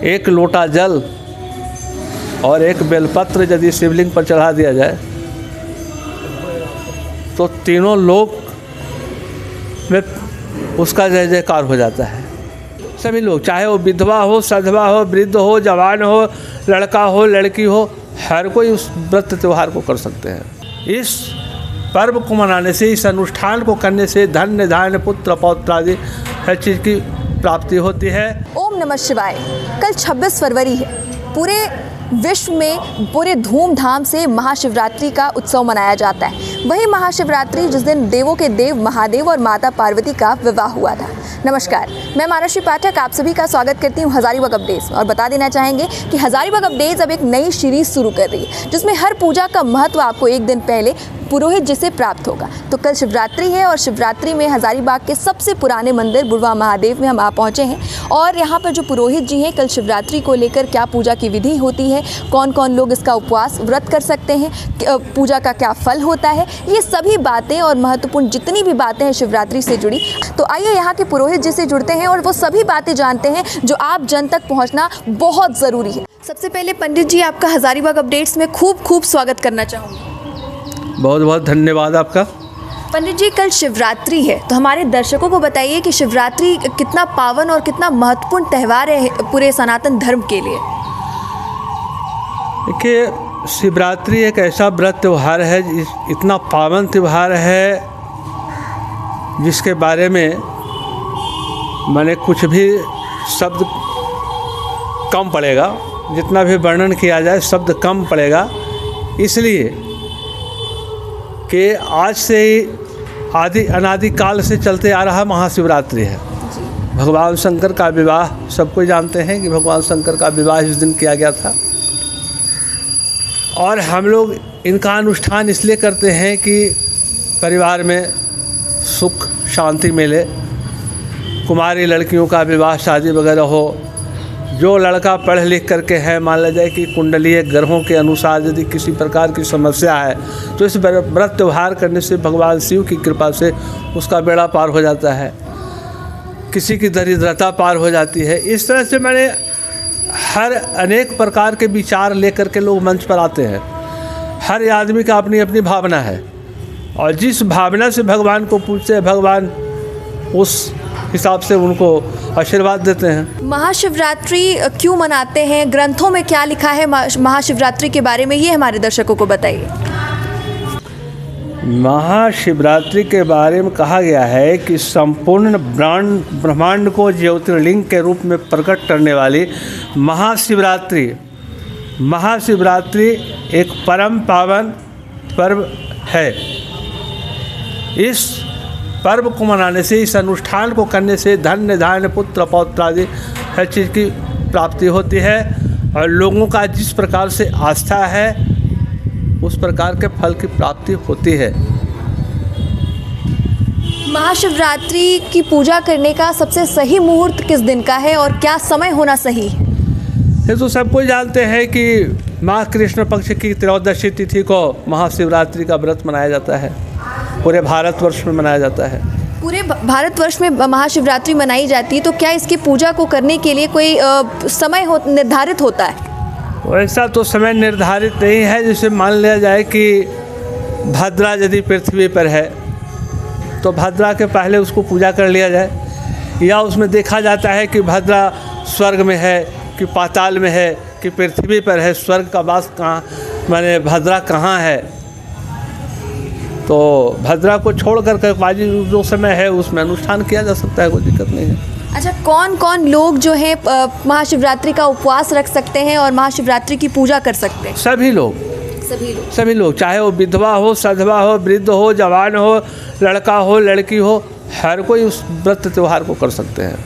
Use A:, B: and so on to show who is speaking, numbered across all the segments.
A: एक लोटा जल और एक बेलपत्र यदि शिवलिंग पर चढ़ा दिया जाए तो तीनों लोक में उसका जय जयकार हो जाता है। सभी लोग, चाहे वो विधवा हो, सधवा हो, वृद्ध हो, जवान हो, लड़का हो, लड़की हो, हर कोई उस व्रत त्यौहार को कर सकते हैं। इस पर्व को मनाने से, इस अनुष्ठान को करने से धन्य धान्य पुत्र पौत्र आदि हर चीज़ की प्राप्ति होती है।
B: ओम नमः शिवाय। कल 26 फरवरी है। पूरे विश्व में पूरे धूमधाम से महाशिवरात्रि का उत्सव मनाया जाता है। वही महाशिवरात्रि जिस दिन देवों के देव महादेव और माता पार्वती का विवाह हुआ था। नमस्कार, मैं मानसी पाठक आप सभी का स्वागत करती हूँ हज़ारीबाग अपडेट्स और बता देना चाहेंगे कि हज़ारीबाग अपडेट्स अब एक नई सीरीज शुरू कर रही है जिसमें हर पूजा का महत्व आपको एक दिन पहले पुरोहित जी से प्राप्त होगा। तो कल शिवरात्रि है और शिवरात्रि में हज़ारीबाग के सबसे पुराने मंदिर बुढ़वा महादेव में हम आ पहुँचे हैं और यहाँ पर जो पुरोहित जी हैं, कल शिवरात्रि को लेकर क्या पूजा की विधि होती है, कौन कौन लोग इसका उपवास व्रत कर सकते हैं, पूजा का क्या फल होता है, ये सभी बातें और महत्वपूर्ण जितनी भी बातें हैं शिवरात्रि से जुड़ी, तो आइए यहाँ के पुरोहित जी से जुड़ते हैं और वो सभी बातें जानते हैं जो आप जन तक पहुँचना बहुत ज़रूरी है। सबसे पहले पंडित जी, आपका हज़ारीबाग अपडेट्स में खूब स्वागत करना चाहूँगी।
A: बहुत बहुत धन्यवाद आपका।
B: पंडित जी, कल शिवरात्रि है तो हमारे दर्शकों को बताइए कि शिवरात्रि कितना पावन और कितना महत्वपूर्ण त्यौहार है पूरे सनातन धर्म के लिए।
A: देखिए, शिवरात्रि एक ऐसा व्रत त्यौहार है, इतना पावन त्यौहार है जिसके बारे में मैंने कुछ भी शब्द कम पड़ेगा, जितना भी वर्णन किया जाए शब्द कम पड़ेगा, इसलिए कि आज से ही अनादि काल से चलते आ रहा महाशिवरात्रि है। भगवान शंकर का विवाह सबको जानते हैं कि भगवान शंकर का विवाह इस दिन किया गया था और हम लोग इनका अनुष्ठान इसलिए करते हैं कि परिवार में सुख शांति मिले, कुमारी लड़कियों का विवाह शादी वगैरह हो, जो लड़का पढ़ लिख करके है, मान लिया जाए कि कुंडलीय ग्रहों के अनुसार यदि किसी प्रकार की समस्या है तो इस व्रत त्यौहार करने से भगवान शिव की कृपा से उसका बेड़ा पार हो जाता है, किसी की दरिद्रता पार हो जाती है। इस तरह से मैंने हर अनेक प्रकार के विचार लेकर के लोग मंच पर आते हैं। हर आदमी का अपनी अपनी भावना है और जिस भावना से भगवान को पूछते हैं, भगवान उस हिसाब से उनको आशीर्वाद देते हैं।
B: महाशिवरात्रि क्यों मनाते हैं, ग्रंथों में क्या लिखा है महाशिवरात्रि के बारे में, ये हमारे दर्शकों को बताइए।
A: महाशिवरात्रि के बारे में कहा गया है कि संपूर्ण ब्रह्मांड को ज्योतिर्लिंग के रूप में प्रकट करने वाली महाशिवरात्रि एक परम पावन पर्व है। इस पर्व को मनाने से, इस अनुष्ठान को करने से धन्य धान्य पुत्र पौत्र आदि हर चीज़ की प्राप्ति होती है और लोगों का जिस प्रकार से आस्था है उस प्रकार के फल की प्राप्ति होती है।
B: महाशिवरात्रि की पूजा करने का सबसे सही मुहूर्त किस दिन का है और क्या समय होना सही है?
A: ये तो सबको जानते हैं कि माघ कृष्ण पक्ष की त्रयोदशी तिथि को महाशिवरात्रि का व्रत मनाया जाता है, पूरे भारतवर्ष में मनाया जाता है।
B: पूरे भारतवर्ष में महाशिवरात्रि मनाई जाती है, तो क्या इसकी पूजा को करने के लिए कोई समय निर्धारित होता है?
A: वैसा तो समय निर्धारित नहीं है। जैसे मान लिया जाए कि भद्रा यदि पृथ्वी पर है तो भद्रा के पहले उसको पूजा कर लिया जाए, या उसमें देखा जाता है कि भद्रा स्वर्ग में है कि पाताल में है कि पृथ्वी पर है, स्वर्ग का वास कहाँ, माने भद्रा कहाँ है, तो भद्रा को छोड़ कर बाकी जो समय है उसमें अनुष्ठान किया जा सकता है, कोई दिक्कत नहीं है।
B: अच्छा, कौन कौन लोग जो है महाशिवरात्रि का उपवास रख सकते हैं और महाशिवरात्रि की पूजा कर सकते हैं? सभी लोग, चाहे वो विधवा हो, सधवा हो, वृद्ध हो, जवान हो, लड़का हो, लड़की हो, हर कोई उस व्रत त्यौहार को कर सकते हैं।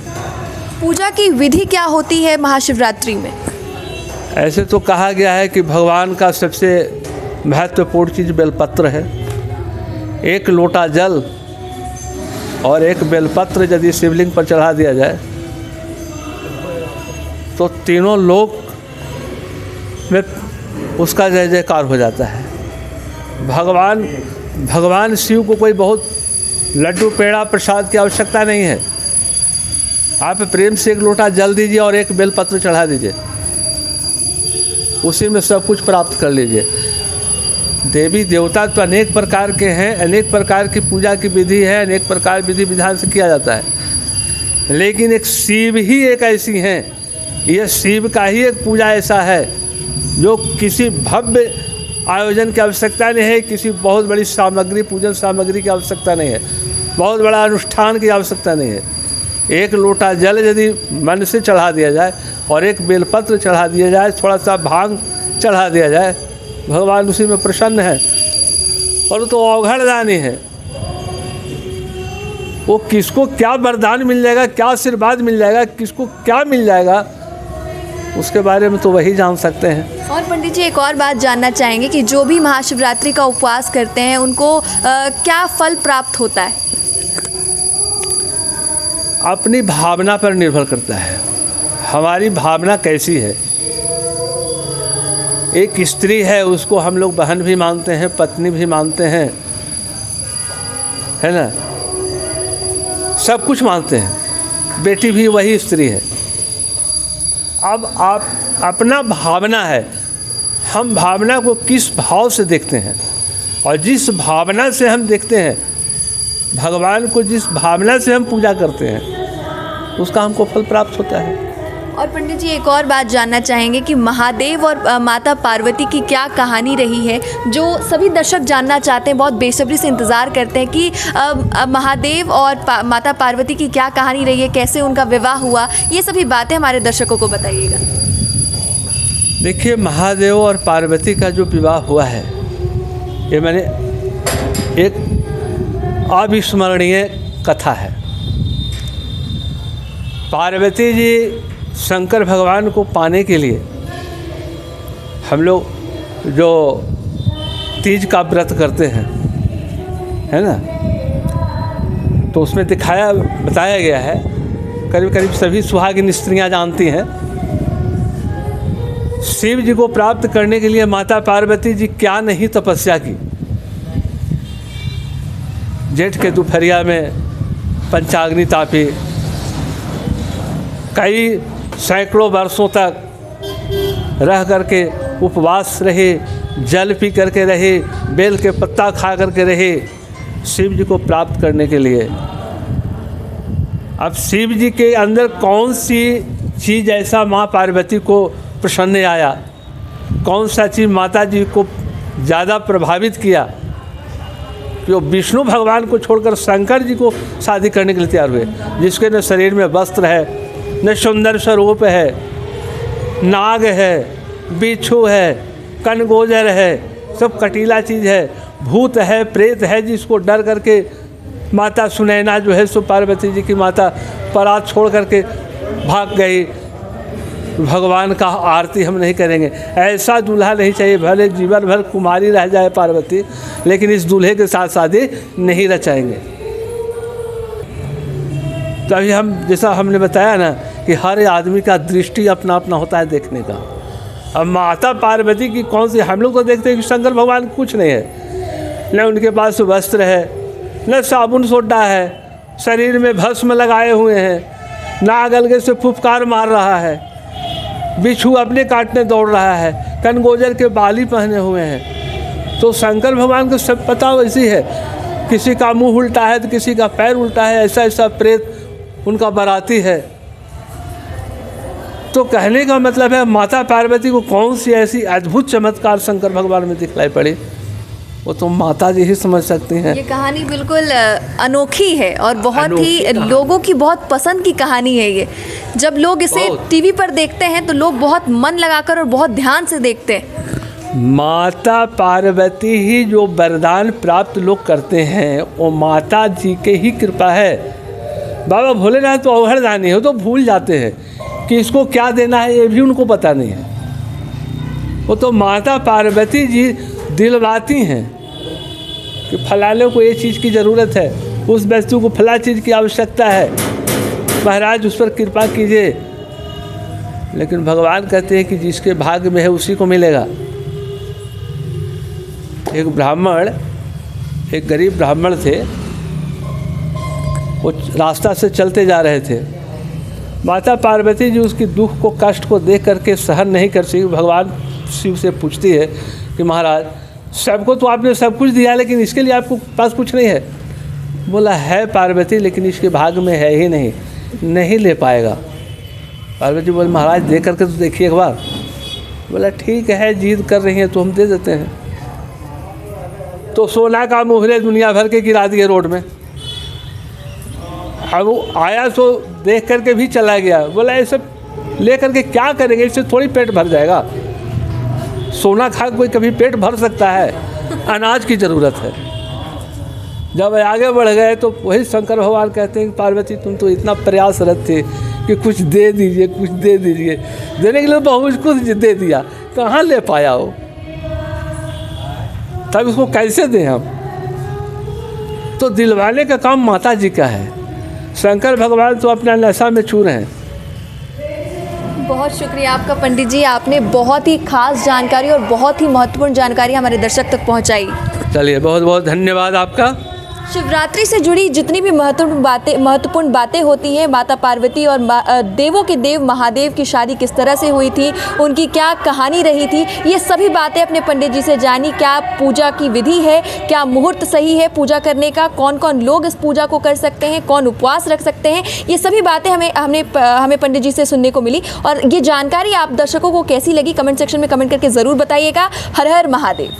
B: पूजा की विधि क्या होती है महाशिवरात्रि में?
A: ऐसे तो कहा गया है कि भगवान का सबसे महत्वपूर्ण चीज़ बेलपत्र है। एक लोटा जल और एक बेलपत्र यदि शिवलिंग पर चढ़ा दिया जाए तो तीनों लोक में उसका जय जयकार हो जाता है। भगवान शिव को कोई बहुत लड्डू पेड़ा प्रसाद की आवश्यकता नहीं है। आप प्रेम से एक लोटा जल दीजिए और एक बेलपत्र चढ़ा दीजिए, उसी में सब कुछ प्राप्त कर लीजिए। देवी देवता तो अनेक प्रकार के हैं, अनेक प्रकार की पूजा की विधि है, अनेक प्रकार विधि विधान से किया जाता है, लेकिन एक शिव ही एक ऐसी हैं, यह शिव का ही एक पूजा ऐसा है जो किसी भव्य आयोजन की आवश्यकता नहीं है, किसी बहुत बड़ी सामग्री पूजन सामग्री की आवश्यकता नहीं है, बहुत बड़ा अनुष्ठान की आवश्यकता नहीं है। एक लोटा जल यदि मन से चढ़ा दिया जाए और एक बेलपत्र चढ़ा दिया जाए, थोड़ा सा भांग चढ़ा दिया जाए, भगवान उसी में प्रसन्न है। और तो अवघड़दानी है, वो किसको क्या वरदान मिल जाएगा, क्या आशीर्वाद मिल जाएगा, किसको क्या मिल जाएगा, उसके बारे में तो वही जान सकते हैं।
B: और पंडित जी एक और बात जानना चाहेंगे कि जो भी महाशिवरात्रि का उपवास करते हैं उनको क्या फल प्राप्त होता है?
A: अपनी भावना पर निर्भर करता है, हमारी भावना कैसी है। एक स्त्री है, उसको हम लोग बहन भी मानते हैं, पत्नी भी मानते हैं, है ना, सब कुछ मानते हैं, बेटी भी वही स्त्री है। अब आप अपना भावना है, हम भावना को किस भाव से देखते हैं, और जिस भावना से हम देखते हैं भगवान को, जिस भावना से हम पूजा करते हैं, उसका हमको फल प्राप्त होता है।
B: और पंडित जी एक और बात जानना चाहेंगे कि महादेव और माता पार्वती की क्या कहानी रही है, जो सभी दर्शक जानना चाहते हैं, बहुत बेसब्री से इंतज़ार करते हैं कि महादेव और माता पार्वती की क्या कहानी रही है, कैसे उनका विवाह हुआ, ये सभी बातें हमारे दर्शकों को बताइएगा।
A: देखिए, महादेव और पार्वती का जो विवाह हुआ है, ये मैंने एक अविस्मरणीय कथा है। पार्वती जी शंकर भगवान को पाने के लिए हम लोग जो तीज का व्रत करते हैं, है ना, तो उसमें बताया गया है, करीब करीब सभी सुहागिन स्त्रियां जानती हैं, शिव जी को प्राप्त करने के लिए माता पार्वती जी क्या नहीं तपस्या की। जेठ के दोपहरिया में पंचाग्नि तापी, कई सैकड़ों वर्षों तक रह करके उपवास रहे, जल पी करके रहे, बेल के पत्ता खा करके रहे, शिव जी को प्राप्त करने के लिए। अब शिव जी के अंदर कौन सी चीज़ ऐसा माँ पार्वती को प्रसन्न आया, कौन सा चीज़ माता जी को ज़्यादा प्रभावित किया कि वो विष्णु भगवान को छोड़कर शंकर जी को शादी करने के लिए तैयार हुए, जिसके न शरीर में वस्त्र है, न सुंदर स्वरूप है, नाग है, बिच्छू है, कनगोजर है, सब कटीला चीज़ है, भूत है, प्रेत है, जिसको डर करके माता सुनैना जो है सो पार्वती जी की माता परात छोड़ करके भाग गई। भगवान का आरती हम नहीं करेंगे, ऐसा दूल्हा नहीं चाहिए, भले जीवन भर कुमारी रह जाए पार्वती, लेकिन इस दूल्हे के साथ शादी नहीं रचाएंगे। तो अभी हम जैसा हमने बताया ना कि हर आदमी का दृष्टि अपना अपना होता है देखने का। अब माता पार्वती की कौन सी, हम लोग तो देखते हैं कि शंकर भगवान कुछ नहीं है, न उनके पास वस्त्र है, न साबुन सोडा है, शरीर में भस्म लगाए हुए हैं, नाग अलगे से फुफकार मार रहा है, बिच्छू अपने काटने दौड़ रहा है, कनगोजर के बाली पहने हुए हैं। तो शंकर भगवान को सब पता वैसी है, किसी का मुंह उल्टा है तो किसी का पैर उल्टा है, ऐसा ऐसा प्रेत उनका बराती है। तो कहने का मतलब है माता पार्वती को कौन सी ऐसी अद्भुत चमत्कार शंकर भगवान में दिखलाई पड़ी, वो तो माता जी ही समझ सकती हैं।
B: ये कहानी बिल्कुल अनोखी है और बहुत ही लोगों की बहुत पसंद की कहानी है ये। जब लोग इसे टीवी पर देखते हैं तो लोग बहुत मन लगाकर और बहुत ध्यान से देखते हैं।
A: माता पार्वती ही जो वरदान प्राप्त लोग करते हैं वो माता जी के ही कृपा है। बाबा भोलेनाथ तो अवघड़दानी है, वो तो भूल जाते हैं कि इसको क्या देना है, ये भी उनको पता नहीं है। वो तो माता पार्वती जी दिलवाती हैं कि फलाने को ये चीज़ की ज़रूरत है, उस वस्तु को फला चीज़ की आवश्यकता है, महाराज उस पर कृपा कीजिए। लेकिन भगवान कहते हैं कि जिसके भाग्य में है उसी को मिलेगा। एक ब्राह्मण, एक गरीब ब्राह्मण थे, वो रास्ता से चलते जा रहे थे, माता पार्वती जी उसकी दुख को, कष्ट को देख करके सहन नहीं कर सकी। भगवान शिव से पूछती है कि महाराज, सबको तो आपने सब कुछ दिया, लेकिन इसके लिए आपको पास कुछ नहीं है। बोला है पार्वती, लेकिन इसके भाग में है ही नहीं ले पाएगा। पार्वती बोले महाराज दे करके तो देखिए एक बार। बोला ठीक है, जिद कर रही हैं तो हम दे देते हैं। तो सोना का मोहरे दुनिया भर के गिरा दिए रोड में। अब वो आया तो देख करके भी चला गया। बोला ये सब ले करके क्या करेंगे, इससे थोड़ी पेट भर जाएगा। सोना खा कोई कभी पेट भर सकता है? अनाज की ज़रूरत है। जब आगे बढ़ गए तो वही शंकर भगवान कहते हैं कि पार्वती तुम तो इतना प्रयासरत थे कि कुछ दे दीजिए, कुछ दे दीजिए। देने के लिए बहुत कुछ दे दिया, कहाँ ले पाया हो? तब उसको कैसे दें हम? तो दिलवाने का काम माता जी का है। शंकर भगवान तो अपना नशा में चूर हैं।
B: बहुत शुक्रिया आपका पंडित जी, आपने बहुत ही खास जानकारी और बहुत ही महत्वपूर्ण जानकारी हमारे दर्शक तक पहुंचाई।
A: चलिए, बहुत बहुत धन्यवाद आपका।
B: शिवरात्रि से जुड़ी जितनी भी महत्वपूर्ण बातें होती हैं, माता पार्वती और देवों के देव महादेव की शादी किस तरह से हुई थी, उनकी क्या कहानी रही थी, ये सभी बातें अपने पंडित जी से जानी। क्या पूजा की विधि है, क्या मुहूर्त सही है पूजा करने का, कौन कौन लोग इस पूजा को कर सकते हैं, कौन उपवास रख सकते हैं, ये सभी बातें हमें पंडित जी से सुनने को मिली। और ये जानकारी आप दर्शकों को कैसी लगी, कमेंट सेक्शन में कमेंट करके ज़रूर बताइएगा। हर हर महादेव।